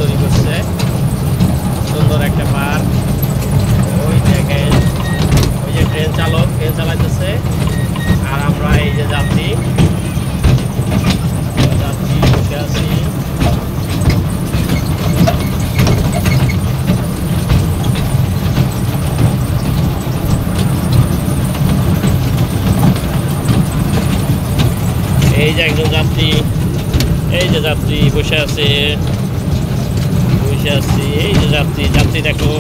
তৈরি করছে, সুন্দর একটা পার্ক। ওই জায়গায় ওই যে ট্রেন চালাইতেছে, আর আমরা এই যে যাত্রী বসে আছি। এই যে একজন যাত্রী, এই যে যাত্রী বসে আছে, এই যে যাত্রী দেখো।